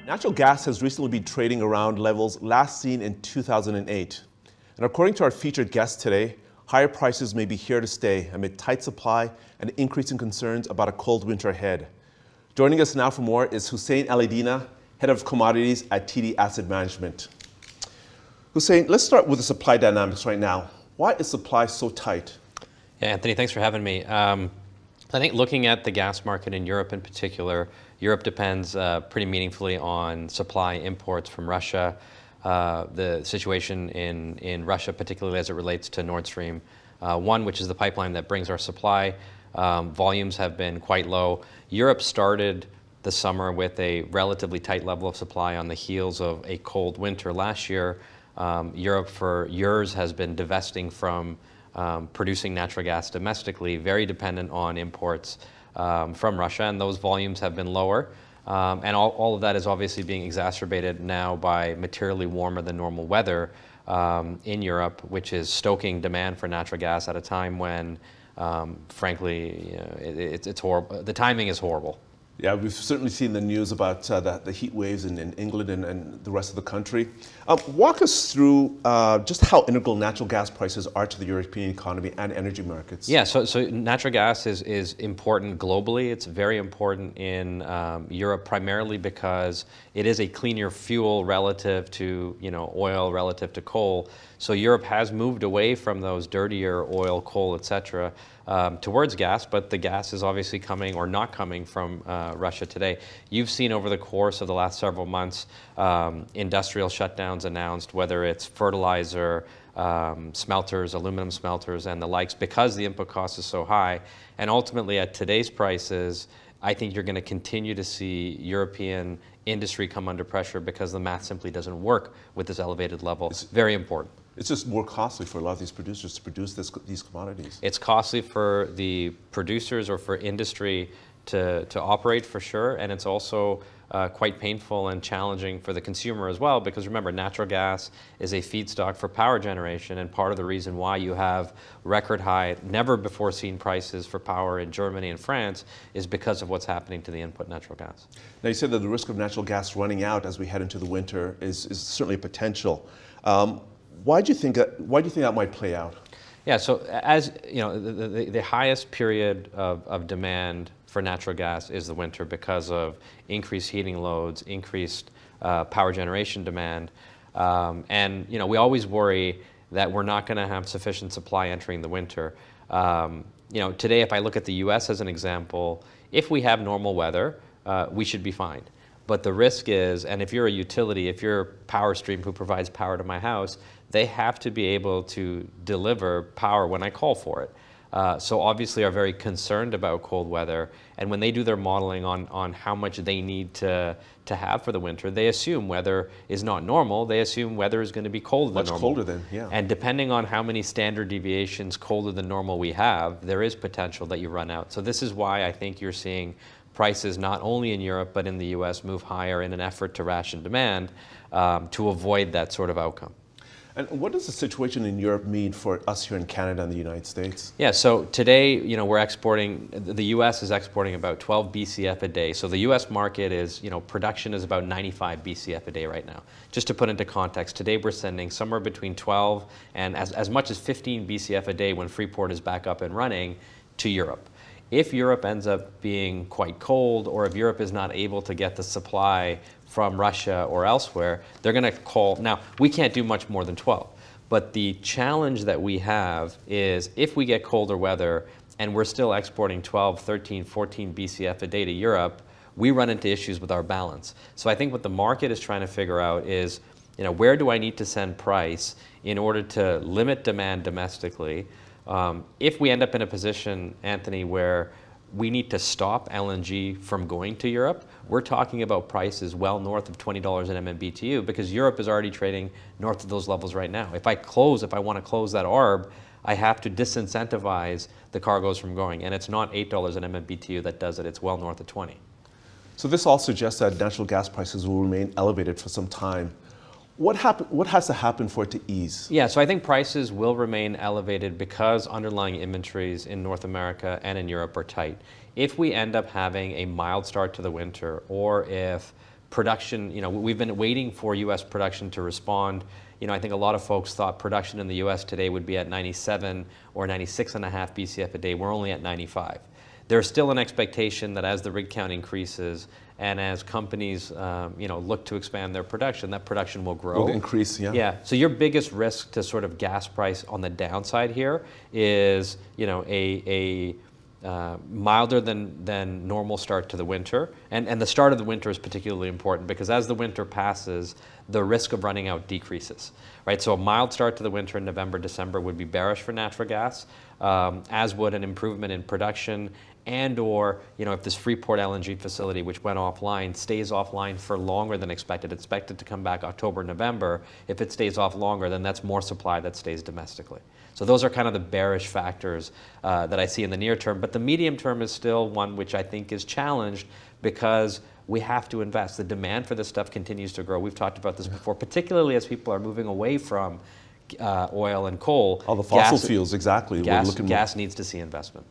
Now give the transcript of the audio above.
Natural gas has recently been trading around levels last seen in 2008. And according to our featured guest today, higher prices may be here to stay amid tight supply and increasing concerns about a cold winter ahead. Joining us now for more is Hussein Alaidina, Head of Commodities at TD Asset Management. Hussein, let's start with the supply dynamics right now. Why is supply so tight? Yeah, Anthony, thanks for having me. I think looking at the gas market in Europe in particular, Europe depends pretty meaningfully on supply imports from Russia. The situation in Russia, particularly as it relates to Nord Stream 1, which is the pipeline that brings our supply, volumes have been quite low. Europe started the summer with a relatively tight level of supply on the heels of a cold winter last year. Europe for years has been divesting from producing natural gas domestically, very dependent on imports from Russia, and those volumes have been lower. And all of that is obviously being exacerbated now by materially warmer than normal weather in Europe, which is stoking demand for natural gas at a time when, frankly, it's horrible. The timing is horrible. Yeah, we've certainly seen the news about the heat waves in England and the rest of the country. Walk us through just how integral natural gas prices are to the European economy and energy markets. Yeah, so natural gas is important globally. It's very important in Europe primarily because it is a cleaner fuel relative to oil, relative to coal. So Europe has moved away from those dirtier oil, coal, etc. Towards gas, but the gas is obviously coming or not coming from Russia today. You've seen over the course of the last several months industrial shutdowns announced, whether it's fertilizer, smelters, aluminum smelters, and the likes, because the input cost is so high. And ultimately, at today's prices, I think you're going to continue to see European industry come under pressure because the math simply doesn't work with this elevated level. It's very important. It's just more costly for a lot of these producers to produce these commodities. It's costly for the producers or for industry to operate, for sure, and it's also quite painful and challenging for the consumer as well, because remember, natural gas is a feedstock for power generation, and part of the reason why you have record high, never before seen prices for power in Germany and France is because of what's happening to the input natural gas. Now, you said that the risk of natural gas running out as we head into the winter is certainly a potential. Why do you think that might play out? Yeah, so as you know, the highest period of demand for natural gas is the winter because of increased heating loads, increased power generation demand, and we always worry that we're not going to have sufficient supply entering the winter. Today, if I look at the U.S. as an example, if we have normal weather, we should be fine. But the risk is, and if you're a utility, if you're PowerStream who provides power to my house, they have to be able to deliver power when I call for it. So obviously are very concerned about cold weather, and when they do their modeling on how much they need to have for the winter, they assume weather is not normal. They assume weather is going to be colder than normal. Much colder than, yeah. And depending on how many standard deviations colder than normal we have, there is potential that you run out. So this is why I think you're seeing prices not only in Europe but in the US move higher in an effort to ration demand to avoid that sort of outcome. And what does the situation in Europe mean for us here in Canada and the United States? Yeah, so today, we're exporting, the US is exporting about 12 BCF a day. So the US market is, production is about 95 BCF a day right now. Just to put into context, today we're sending somewhere between 12 and as much as 15 BCF a day when Freeport is back up and running to Europe. If Europe ends up being quite cold, or if Europe is not able to get the supply from Russia or elsewhere, they're going to call. Now, we can't do much more than 12. But the challenge that we have is if we get colder weather and we're still exporting 12, 13, 14 BCF a day to Europe, we run into issues with our balance. So I think what the market is trying to figure out is, where do I need to send price in order to limit demand domestically? If we end up in a position, Anthony, where we need to stop LNG from going to Europe, we're talking about prices well north of $20 an MMBTU, because Europe is already trading north of those levels right now. If I want to close that ARB, I have to disincentivize the cargoes from going, and it's not $8 an MMBTU that does it, it's well north of 20. So this all suggests that natural gas prices will remain elevated for some time. What has to happen for it to ease? Yeah, so I think prices will remain elevated because underlying inventories in North America and in Europe are tight. If we end up having a mild start to the winter, or if production, we've been waiting for U.S. production to respond. I think a lot of folks thought production in the U.S. today would be at 97 or 96.5 BCF a day. We're only at 95. There's still an expectation that as the rig count increases and as companies, look to expand their production, that production will grow. Will increase, yeah. Yeah. So your biggest risk to sort of gas price on the downside here is, a milder than normal start to the winter. And the start of the winter is particularly important because as the winter passes, the risk of running out decreases, right? So a mild start to the winter in November, December would be bearish for natural gas, as would an improvement in production and or, if this Freeport LNG facility, which went offline, stays offline for longer than expected to come back October, November. If it stays off longer, then that's more supply that stays domestically. So those are kind of the bearish factors that I see in the near term. But the medium term is still one which I think is challenged because we have to invest. The demand for this stuff continues to grow. We've talked about this before, particularly as people are moving away from oil and coal. All the fossil fuels, exactly. Gas needs to see investment.